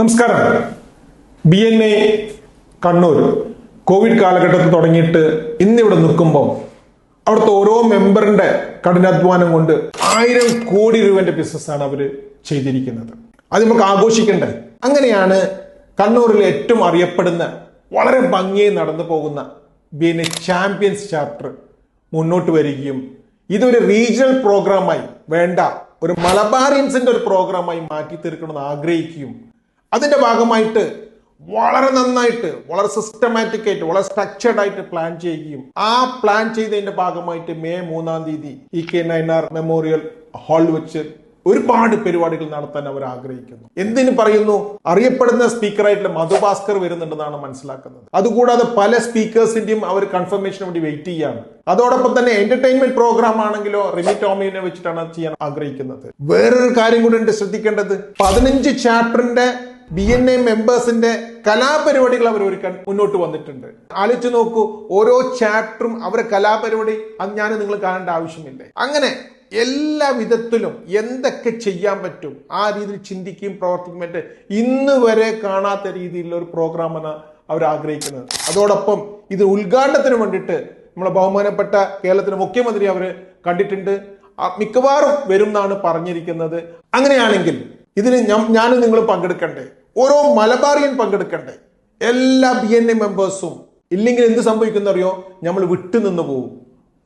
നമസ്കാരം. BNA Kannur Covid കാലഘട്ടത്തിൽ തുടങ്ങിയിട്ട് ഇന്നിവിടെ നിൽക്കുമ്പോൾ അവിടുത്തെ ഓരോ മെമ്പറിന്റെ കഠിനാധ്വാനം കൊണ്ട് 1000 കോടി രൂപന്റെ ബിസിനസ്സാണ് അവർ ചെയ്തിരിക്കുന്നത്. അത് നമുക്ക് ആഘോഷിക്കണ്ടേ? അങ്ങനെയാണ് കണ്ണൂരിലെ ഏറ്റവും അറിയപ്പെടുന്ന വളരെ ഭംഗിയായി നടന്നു പോകുന്ന BNA ചാമ്പ്യൻസ് ചാപ്റ്റർ മുന്നോട്ട് വരികയും ഇതൊരു റീജിയണൽ പ്രോഗ്രാമായി വേണ്ട ഒരു മലബാറിയൻസിന്റെ ഒരു പ്രോഗ്രാമായി മാറ്റി തീർക്കണമെന്ന് ആഗ്രഹിക്കുകയും അതിന്റെ ഭാഗമായിട്ട് വളരെ നന്നായിട്ട് വളരെ സിസ്റ്റമാറ്റിക് ആയിട്ട് വളരെ സ്ട്രക്ചർഡ് ആയിട്ട് പ്ലാൻ ചെയ്യുകയും ആ പ്ലാൻ ചെയ്തതിന്റെ ഭാഗമായിട്ട് മെയ് 3-ാം തീയതി EK Nayanar മെമ്മോറിയൽ ഹാൾ വെച്ച് ഒരുപാട് പരിപാടികൾ നടത്താൻ അവർ ആഗ്രഹിക്കുന്നു. എന്തിനു പറയുന്നു? അറിയപ്പെടുന്ന സ്പീക്കറായിട്ടുള്ള മധുഭാസ്കർ വരുന്നുണ്ടെന്നാണ് മനസ്സിലാക്കുന്നത്. അതുകൂടാതെ പല സ്പീക്കേഴ്സിന്റെയും അവർ കൺഫർമേഷന് വേണ്ടി വെയിറ്റ് ചെയ്യാണ്. അതോടൊപ്പം തന്നെ എന്റർടൈൻമെന്റ് പ്രോഗ്രാം ആണെങ്കിലോ റിമി ടോമിനെ വെച്ചിട്ടാണ് ചെയ്യാൻ ആഗ്രഹിക്കുന്നത്. വേറൊരു കാര്യം കൂടെ ഉണ്ട് ശ്രദ്ധിക്കേണ്ടത്. 15 ചാപ്റ്ററിന്റെ BNA മെമ്പേഴ്സിന്റെ കലാപരിപാടികൾ അവർ ഒരുക്കാൻ മുന്നോട്ട് വന്നിട്ടുണ്ട്. ആലോചിച്ച് നോക്കൂ, ഓരോ ചാപ്റ്ററും അവരെ കലാപരിപാടി അത് ഞാൻ നിങ്ങൾ കാണേണ്ട ആവശ്യമില്ല. അങ്ങനെ എല്ലാ വിധത്തിലും എന്തൊക്കെ ചെയ്യാൻ പറ്റും ആ രീതിയിൽ ചിന്തിക്കുകയും പ്രവർത്തിക്കുമ്പോൾ ഇന്ന് വരെ കാണാത്ത രീതിയിലുള്ള ഒരു പ്രോഗ്രാമാണ് അവർ ആഗ്രഹിക്കുന്നത്. അതോടൊപ്പം ഇത് ഉദ്ഘാടനത്തിന് വേണ്ടിയിട്ട് നമ്മളെ ബഹുമാനപ്പെട്ട കേരളത്തിലെ മുഖ്യമന്ത്രി അവർ കണ്ടിട്ടുണ്ട്. മിക്കവാറും വരും എന്നാണ് പറഞ്ഞിരിക്കുന്നത്. അങ്ങനെയാണെങ്കിൽ ഇതിന് ഞാനും നിങ്ങളും പങ്കെടുക്കണ്ടേ? ഓരോ മലബാറിയൻ പങ്കെടുക്കണ്ടേ? എല്ലാ BNA മെമ്പേഴ്സും ഇല്ലെങ്കിൽ എന്ത് സംഭവിക്കുന്നറിയോ? നമ്മൾ വിട്ടുനിന്ന് പോകും.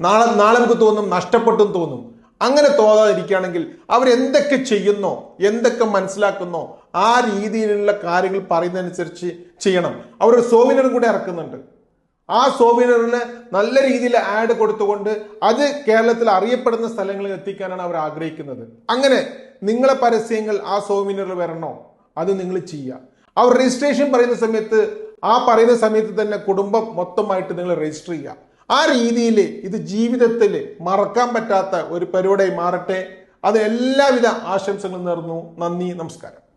നാളെ നമുക്ക് തോന്നും നഷ്ടപ്പെട്ടെന്ന് തോന്നും. അങ്ങനെ തോന്നാതിരിക്കുകയാണെങ്കിൽ അവരെന്തൊക്കെ ചെയ്യുന്നോ എന്തൊക്കെ മനസ്സിലാക്കുന്നോ ആ രീതിയിലുള്ള കാര്യങ്ങൾ പറയുന്നതനുസരിച്ച് ചെയ്യണം. അവരൊരു സോവിനറും കൂടെ ഇറക്കുന്നുണ്ട്. ആ സോവിനറിന് നല്ല രീതിയിൽ ആഡ് കൊടുത്തുകൊണ്ട് അത് കേരളത്തിൽ അറിയപ്പെടുന്ന സ്ഥലങ്ങളിൽ എത്തിക്കാനാണ് അവർ ആഗ്രഹിക്കുന്നത്. അങ്ങനെ നിങ്ങളെ പരസ്യങ്ങൾ ആ സോവിനറിൽ വരണോ അത് നിങ്ങൾ ചെയ്യുക. അവർ രജിസ്ട്രേഷൻ പറയുന്ന സമയത്ത് തന്നെ കുടുംബം മൊത്തമായിട്ട് നിങ്ങൾ രജിസ്റ്റർ ചെയ്യുക. ആ രീതിയിൽ ഇത് ജീവിതത്തിൽ മറക്കാൻ പറ്റാത്ത ഒരു പരിപാടിയായി മാറട്ടെ. അത് എല്ലാവിധ ആശംസകളും നേർന്നു. നന്ദി, നമസ്കാരം.